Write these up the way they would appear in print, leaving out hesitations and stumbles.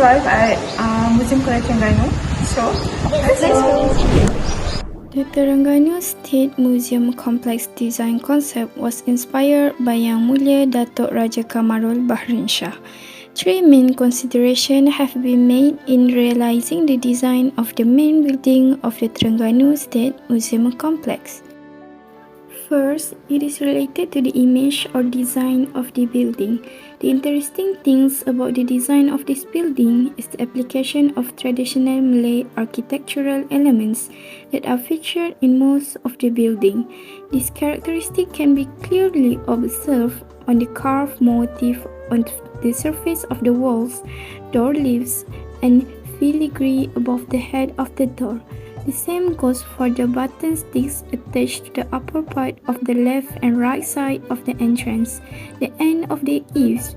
live at Museum Terengganu. So let's go. The Terengganu State Museum complex design concept was inspired by Yang Mulia Datuk Raja Kamarul Bahrin Shah. Three main considerations have been made in realizing the design of the main building of the Terengganu State Museum complex. First, it is related to the image or design of the building. The interesting things about the design of this building is the application of traditional Malay architectural elements that are featured in most of the building. This characteristic can be clearly observed on the carved motif on the surface of the walls, door leaves, and filigree above the head of the door. The same goes for the button sticks attached to the upper part of the left and right side of the entrance. The end of the eaves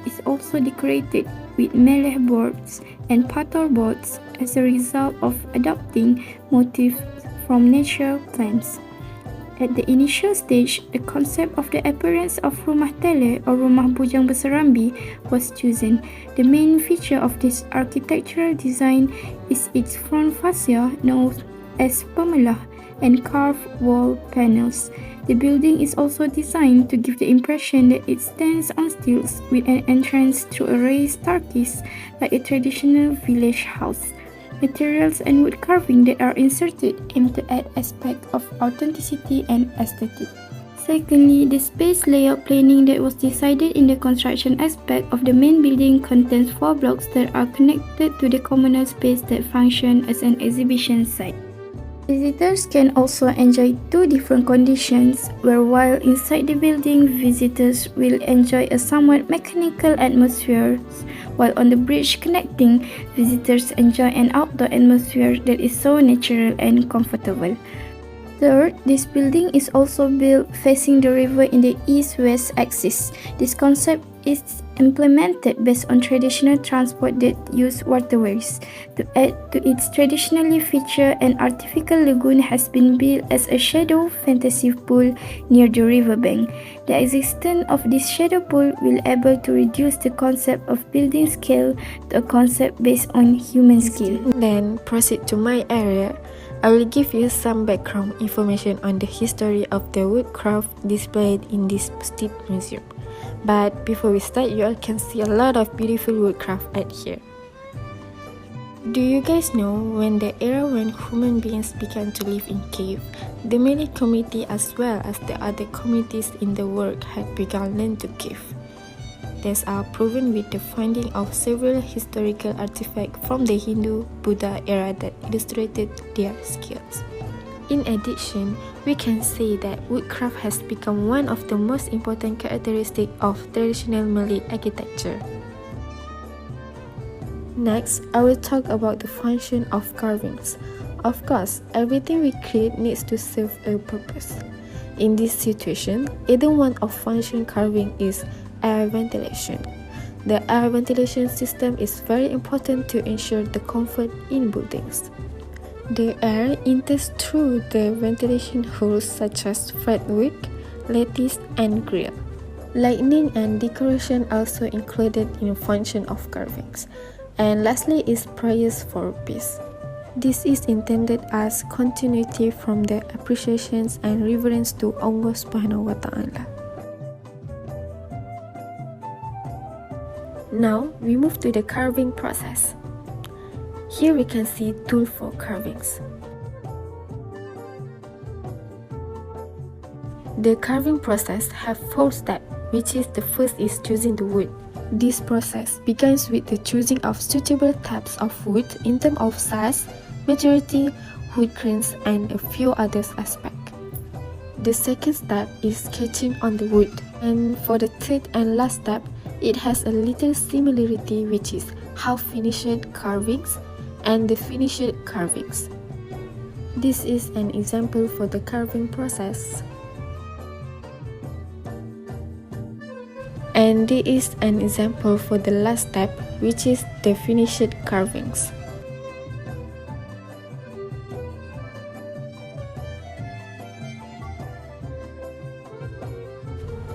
is also decorated with Malay boards and pator boards as a result of adopting motifs from natural plants. At the initial stage, the concept of the appearance of rumah tele or rumah bujang berserambi was chosen. The main feature of this architectural design is its front fascia known as permalah and carved wall panels. The building is also designed to give the impression that it stands on stilts with an entrance through a raised staircase like a traditional village house. Materials and wood carving that are inserted aim to add aspect of authenticity and aesthetic. Secondly, the space layout planning that was decided in the construction aspect of the main building contains 4 blocks that are connected to the communal space that function as an exhibition site. Visitors can also enjoy 2 different conditions, where while inside the building, visitors will enjoy a somewhat mechanical atmosphere, while on the bridge connecting, visitors enjoy an outdoor atmosphere that is so natural and comfortable. Third, this building is also built facing the river in the east-west axis. This concept is implemented based on traditional transport that use waterways. To add to its traditionally feature, an artificial lagoon has been built as a shadow fantasy pool near the riverbank. The existence of this shadow pool will able to reduce the concept of building scale to a concept based on human scale. Then proceed to my area. I will give you some background information on the history of the woodcraft displayed in this state museum. But before we start, you all can see a lot of beautiful woodcraft at here. Do you guys know when the era when human beings began to live in cave, the Malay community as well as the other communities in the world had begun learn to cave? These are proven with the finding of several historical artifacts from the Hindu-Buddha era that illustrated their skills. In addition, we can say that woodcraft has become one of the most important characteristics of traditional Malay architecture. Next, I will talk about the function of carvings. Of course, everything we create needs to serve a purpose. In this situation, either one of function carving is air ventilation. The air ventilation system is very important to ensure the comfort in buildings. The air enters through the ventilation holes such as fretwork, lattice, and grill. Lighting and decoration also included in function of carvings. And lastly is prayers for peace. This is intended as continuity from the appreciations and reverence to Allah Subhanahu wa Ta'ala. Now we move to the carving process. Here we can see tool for carvings. The carving process have 4 steps, which is the first is choosing the wood. This process begins with the choosing of suitable types of wood in terms of size, maturity, wood grains, and a few other aspects. The second step is sketching on the wood, and for the third and last step, it has a little similarity, which is half-finished carvings and the finished carvings. This is an example for the carving process. And this is an example for the last step, which is the finished carvings.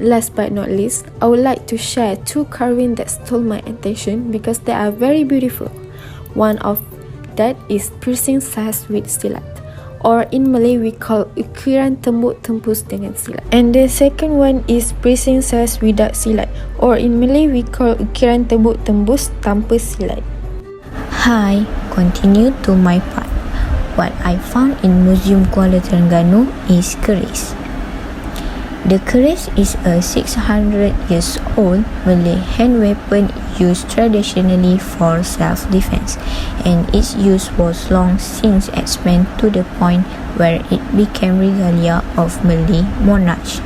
Last but not least, I would like to share two carvings that stole my attention because they are very beautiful. One of that is piercing size with silat, or in Malay we call ukiran tembuk tembus dengan silat. And the second one is piercing size without silat, or in Malay we call ukiran tembuk tembus tanpa silat. Hi, continue to my part. What I found in Museum Kuala Terengganu is keris. The keris is a 600 years old Malay hand weapon used traditionally for self-defense, and its use was long since expanded to the point where it became regalia of Malay monarchs.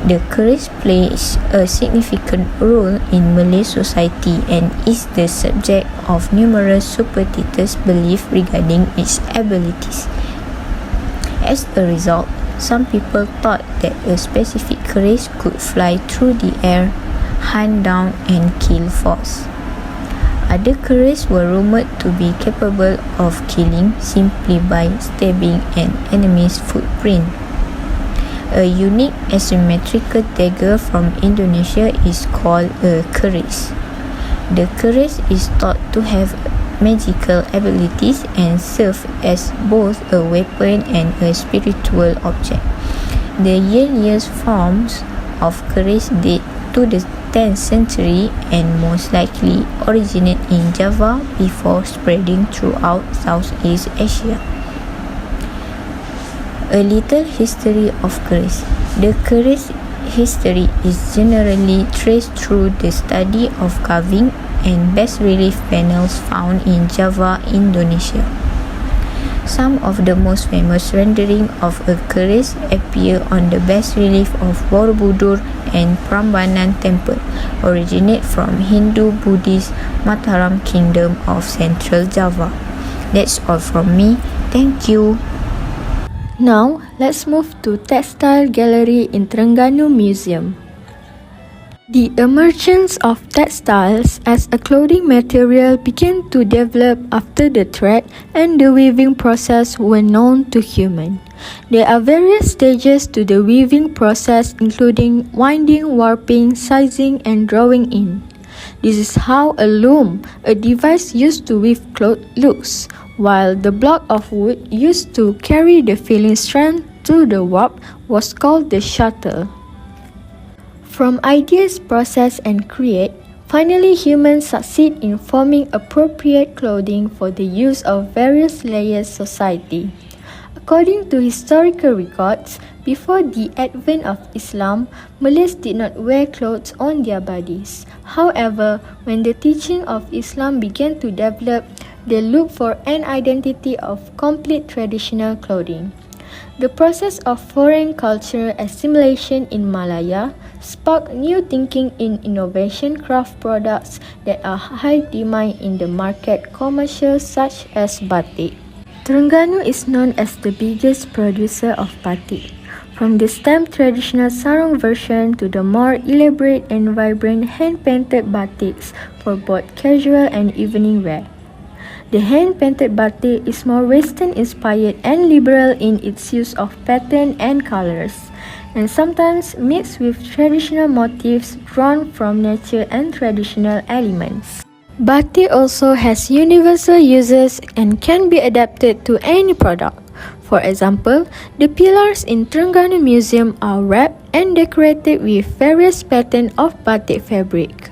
The keris plays a significant role in Malay society and is the subject of numerous superstitious beliefs regarding its abilities. As a result, some people thought that a specific keris could fly through the air, hunt down and kill foes. Other keris were rumored to be capable of killing simply by stabbing an enemy's footprint. A unique asymmetrical dagger from Indonesia is called a keris. The keris is thought to have magical abilities and serve as both a weapon and a spiritual object. The earliest forms of keris date to the 10th century and most likely originate in Java before spreading throughout Southeast Asia. A little history of keris. The keris history is generally traced through the study of carving and bas-relief panels found in Java, Indonesia. Some of the most famous renderings of a keris appear on the bas-relief of Borobudur and Prambanan Temple, originate from Hindu-Buddhist Mataram Kingdom of Central Java. That's all from me. Thank you. Now, let's move to Textile Gallery in Terengganu Museum. The emergence of textiles as a clothing material began to develop after the thread and the weaving process were known to humans. There are various stages to the weaving process, including winding, warping, sizing, and drawing in. This is how a loom, a device used to weave cloth, looks, while the block of wood used to carry the filling strand to the warp was called the shuttle. From ideas, process, and create, finally humans succeed in forming appropriate clothing for the use of various layers society. According to historical records, before the advent of Islam, Malays did not wear clothes on their bodies. However, when the teaching of Islam began to develop, they looked for an identity of complete traditional clothing. The process of foreign culture assimilation in Malaya sparked new thinking in innovation craft products that are high demand in the market commercial such as batik. Terengganu is known as the biggest producer of batik. From the stamped traditional sarong version to the more elaborate and vibrant hand-painted batiks for both casual and evening wear. The hand-painted batik is more Western-inspired and liberal in its use of pattern and colors, and sometimes mixed with traditional motifs drawn from nature and traditional elements. Batik also has universal uses and can be adapted to any product. For example, the pillars in Terengganu Museum are wrapped and decorated with various patterns of batik fabric.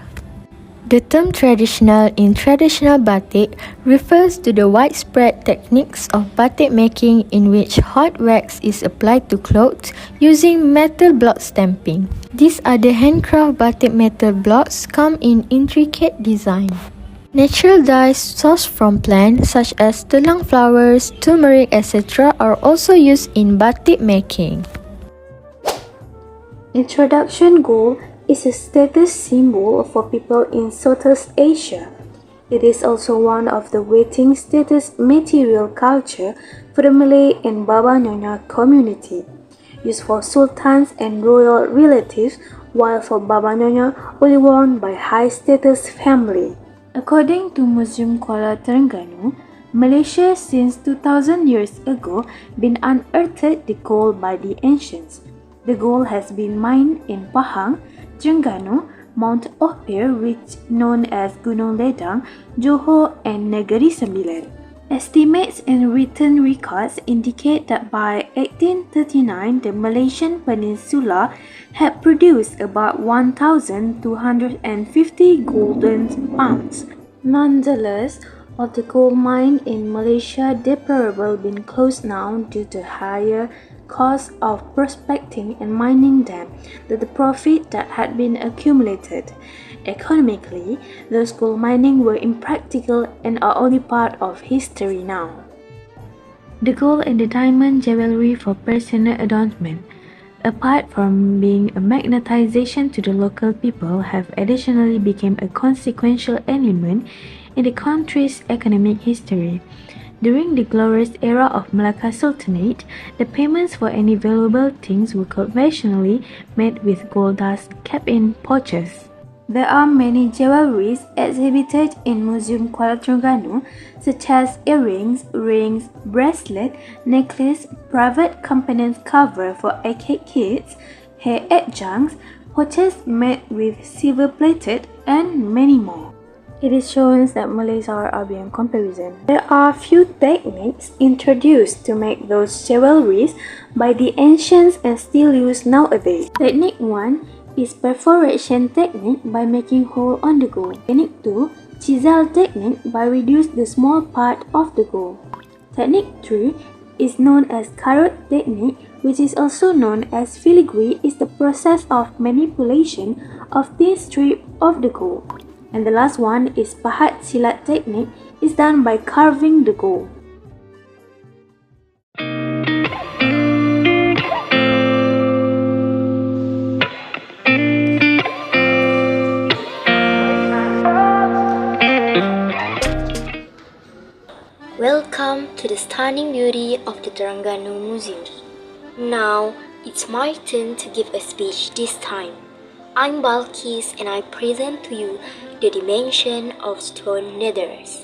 The term traditional in traditional batik refers to the widespread techniques of batik making in which hot wax is applied to clothes using metal block stamping. These are the handcraft batik metal blocks come in intricate design. Natural dyes sourced from plants such as tulang flowers, turmeric, etc. are also used in batik making. Introduction gold is a status symbol for people in Southeast Asia. It is also one of the waiting status material culture for the Malay and Baba Nyonya community, used for sultans and royal relatives, while for Baba Nyonya only worn by high status family. According to Museum Kuala Terengganu, Malaysia since 2000 years ago been unearthed the gold by the ancients. The gold has been mined in Pahang, Terengganu, Mount Ophir, which known as Gunung Ledang, Johor, and Negeri Sembilan. Estimates and written records indicate that by 1839, the Malaysian Peninsula had produced about 1,250 golden pounds. Nonetheless, all the gold mines in Malaysia deplorable been closed now due to higher cost of prospecting and mining them than the profit that had been accumulated. Economically, those gold mining were impractical and are only part of history now. The gold and the diamond jewelry for personal adornment, apart from being a magnetization to the local people, have additionally become a consequential element in the country's economic history. During the glorious era of Malacca Sultanate, the payments for any valuable things were conventionally made with gold dust kept in pouches. There are many jewelries exhibited in Museum Kuala Terengganu, such as earrings, rings, bracelet, necklace, private components cover for arcade kids, hair adjuncts, pouches made with silver plated, and many more. It is shown that Malays are beyond comparison. There are few techniques introduced to make those jewelries by the ancients and still used nowadays. Technique 1 is perforation technique by making hole on the gold. Technique 2, chisel technique by reduce the small part of the gold. Technique 3 is known as carrot technique, which is also known as filigree, is the process of manipulation of thin strip of the gold. And the last one is pahat silat technique, is done by carving the gold. Welcome to the stunning beauty of the Terengganu Museum. Now, it's my turn to give a speech this time. I'm Balkis and I present to you the dimension of stone nethers.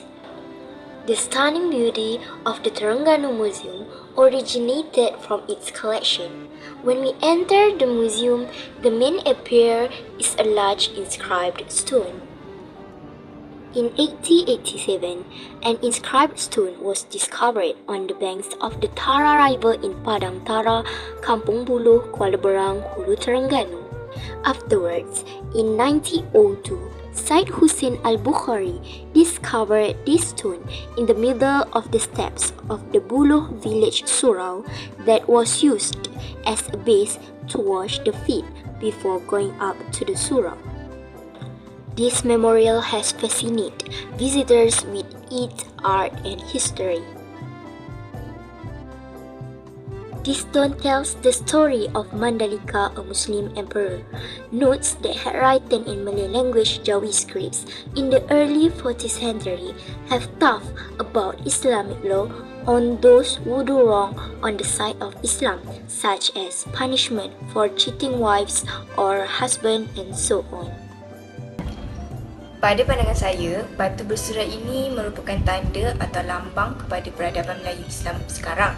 The stunning beauty of the Terengganu Museum originated from its collection. When we enter the museum, the main appear is a large inscribed stone. In 1887, an inscribed stone was discovered on the banks of the Tara River in Padang Tara, Kampung Buluh, Kuala Berang, Hulu Terengganu. Afterwards, in 1902, Syed Hussein al-Bukhari discovered this stone in the middle of the steps of the Buluh village surau that was used as a base to wash the feet before going up to the surau. This memorial has fascinated visitors with its art and history. This stone tells the story of Mandalika, a Muslim emperor. Notes that had written in Malay language Jawi scripts in the early 14th century have talked about Islamic law on those who do wrong on the side of Islam, such as punishment for cheating wives or husband and so on. Pada pandangan saya, batu bersurat ini merupakan tanda atau lambang kepada peradaban Melayu Islam sekarang.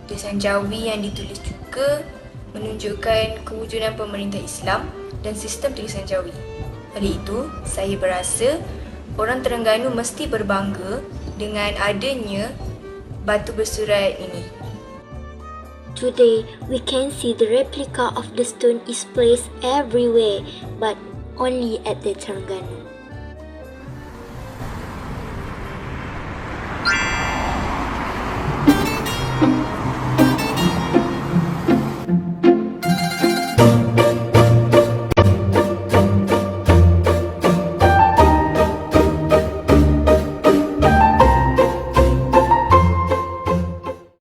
Tulisan Jawi yang ditulis juga menunjukkan kewujudan pemerintah Islam dan sistem tulisan Jawi. Oleh itu, saya berasa orang Terengganu mesti berbangga dengan adanya batu bersurat ini. Today, we can see the replica of the stone is placed everywhere, but only at the Terengganu.